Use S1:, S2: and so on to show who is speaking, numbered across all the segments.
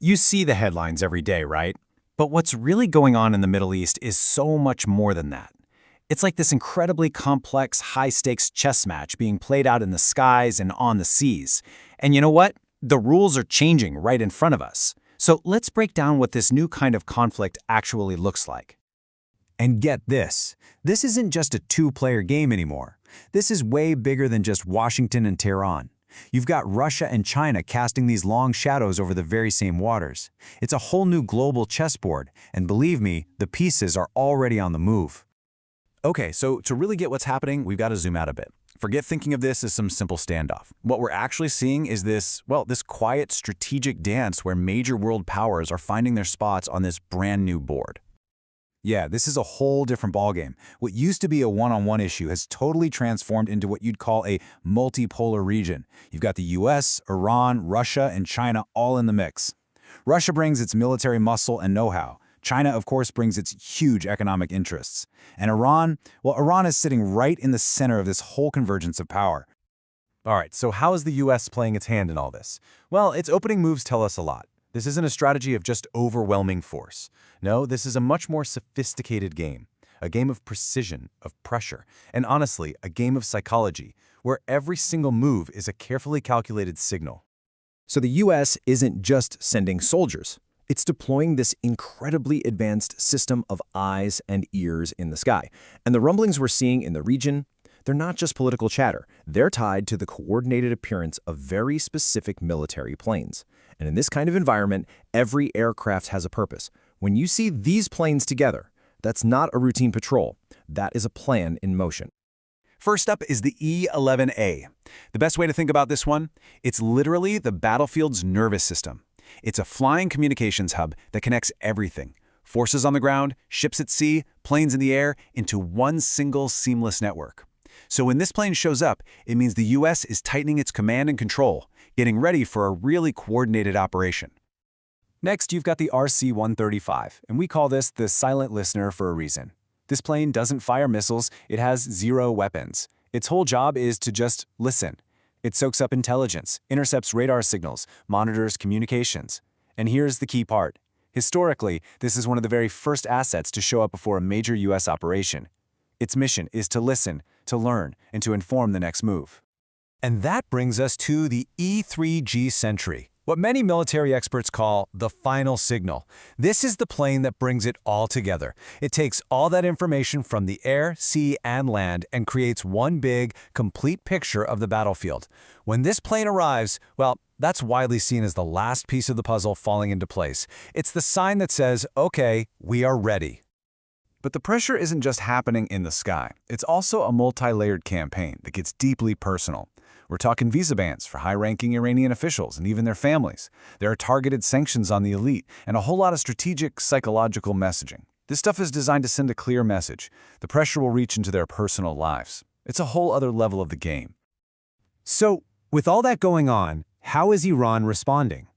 S1: You see the headlines every day, right? But what's really going on in the Middle East is so much more than that. It's like this incredibly complex, high-stakes chess match being played out in the skies and on the seas. And you know what? The rules are changing right in front of us. So let's break down what this new kind of conflict actually looks like.
S2: And get this isn't just a two-player game anymore. This is way bigger than just Washington and Tehran. You've got Russia and China casting these long shadows over the very same waters. It's a whole new global chessboard, and believe me, the pieces are already on the move.
S3: Okay, so to really get what's happening, we've got to zoom out a bit. Forget thinking of this as some simple standoff. What we're actually seeing is this quiet strategic dance where major world powers are finding their spots on this brand new board. Yeah, this is a whole different ballgame. What used to be a one-on-one issue has totally transformed into what you'd call a multipolar region. You've got the US, Iran, Russia, and China all in the mix. Russia brings its military muscle and know-how. China, of course, brings its huge economic interests. And Iran, well, Iran is sitting right in the center of this whole convergence of power. All right, so how is the US playing its hand in all this? Well, its opening moves tell us a lot. This isn't a strategy of just overwhelming force. No, this is a much more sophisticated game. A game of precision, of pressure, and honestly, a game of psychology, where every single move is a carefully calculated signal.
S4: So the US isn't just sending soldiers. It's deploying this incredibly advanced system of eyes and ears in the sky. And the rumblings we're seeing in the region, they're not just political chatter. They're tied to the coordinated appearance of very specific military planes. And in this kind of environment, every aircraft has a purpose. When you see these planes together, that's not a routine patrol. That is a plan in motion.
S3: First up is the E-11A. The best way to think about this one, it's literally the battlefield's nervous system. It's a flying communications hub that connects everything, forces on the ground, ships at sea, planes in the air, into one single seamless network. So when this plane shows up, it means the US is tightening its command and control, getting ready for a really coordinated operation. Next, you've got the RC-135, and we call this the silent listener for a reason. This plane doesn't fire missiles, it has zero weapons. Its whole job is to just listen. It soaks up intelligence, intercepts radar signals, monitors communications. And here's the key part. Historically, this is one of the very first assets to show up before a major US operation. Its mission is to listen, to learn, and to inform the next move.
S2: And that brings us to the E-3G Sentry, what many military experts call the final signal. This is the plane that brings it all together. It takes all that information from the air, sea, and land and creates one big, complete picture of the battlefield. When this plane arrives, well, that's widely seen as the last piece of the puzzle falling into place. It's the sign that says, okay, we are ready.
S3: But the pressure isn't just happening in the sky. It's also a multi-layered campaign that gets deeply personal. We're talking visa bans for high-ranking Iranian officials and even their families. There are targeted sanctions on the elite and a whole lot of strategic, psychological messaging. This stuff is designed to send a clear message. The pressure will reach into their personal lives. It's a whole other level of the game.
S2: So, with all that going on, how is Iran responding?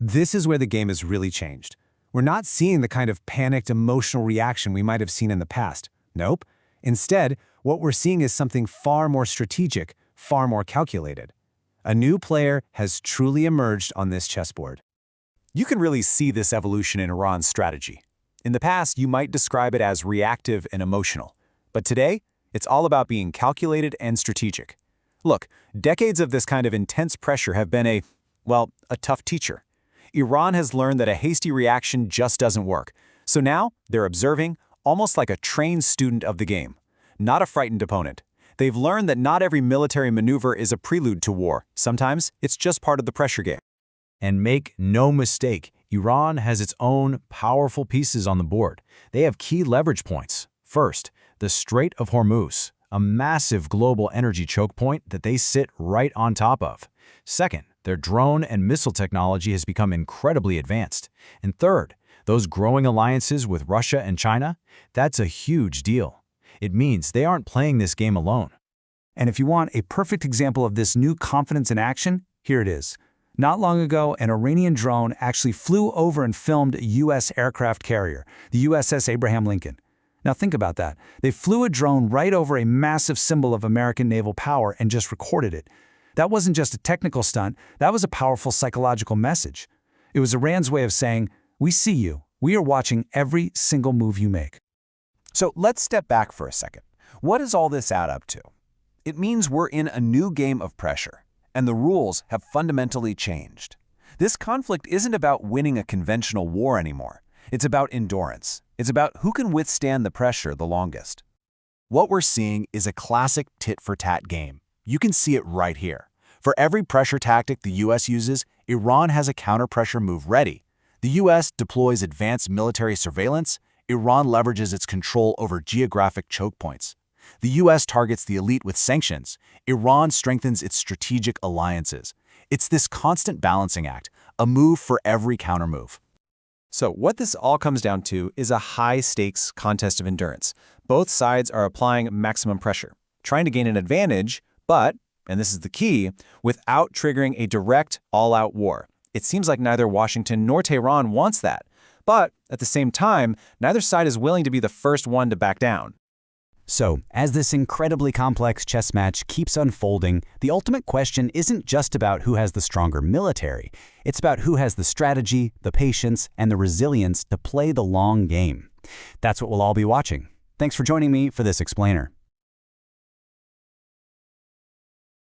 S2: This is where the game has really changed. We're not seeing the kind of panicked, emotional reaction we might have seen in the past. Nope. Instead, what we're seeing is something far more strategic, far more calculated. A new player has truly emerged on this chessboard.
S3: You can really see this evolution in Iran's strategy. In the past, you might describe it as reactive and emotional. But today, it's all about being calculated and strategic. Look, decades of this kind of intense pressure have been a tough teacher. Iran has learned that a hasty reaction just doesn't work. So now, they're observing, almost like a trained student of the game, not a frightened opponent. They've learned that not every military maneuver is a prelude to war. Sometimes, it's just part of the pressure game.
S2: And make no mistake, Iran has its own powerful pieces on the board. They have key leverage points. First, the Strait of Hormuz, a massive global energy choke point that they sit right on top of. Second, their drone and missile technology has become incredibly advanced. And third, those growing alliances with Russia and China, that's a huge deal. It means they aren't playing this game alone.
S3: And if you want a perfect example of this new confidence in action, here it is. Not long ago, an Iranian drone actually flew over and filmed a U.S. aircraft carrier, the USS Abraham Lincoln. Now think about that. They flew a drone right over a massive symbol of American naval power and just recorded it. That wasn't just a technical stunt, that was a powerful psychological message.
S1: It was Iran's way of saying, we see you. We are watching every single move you make.
S3: So let's step back for a second. What does all this add up to? It means we're in a new game of pressure, and the rules have fundamentally changed. This conflict isn't about winning a conventional war anymore. It's about endurance. It's about who can withstand the pressure the longest.
S2: What we're seeing is a classic tit-for-tat game. You can see it right here. For every pressure tactic the U.S. uses, Iran has a counter-pressure move ready. The U.S. deploys advanced military surveillance. Iran leverages its control over geographic choke points. The U.S. targets the elite with sanctions. Iran strengthens its strategic alliances. It's this constant balancing act, a move for every countermove.
S4: So what this all comes down to is a high-stakes contest of endurance. Both sides are applying maximum pressure, trying to gain an advantage, but, and this is the key, without triggering a direct, all-out war. It seems like neither Washington nor Tehran wants that. But, at the same time, neither side is willing to be the first one to back down.
S1: So, as this incredibly complex chess match keeps unfolding, the ultimate question isn't just about who has the stronger military. It's about who has the strategy, the patience, and the resilience to play the long game. That's what we'll all be watching. Thanks for joining me for this explainer.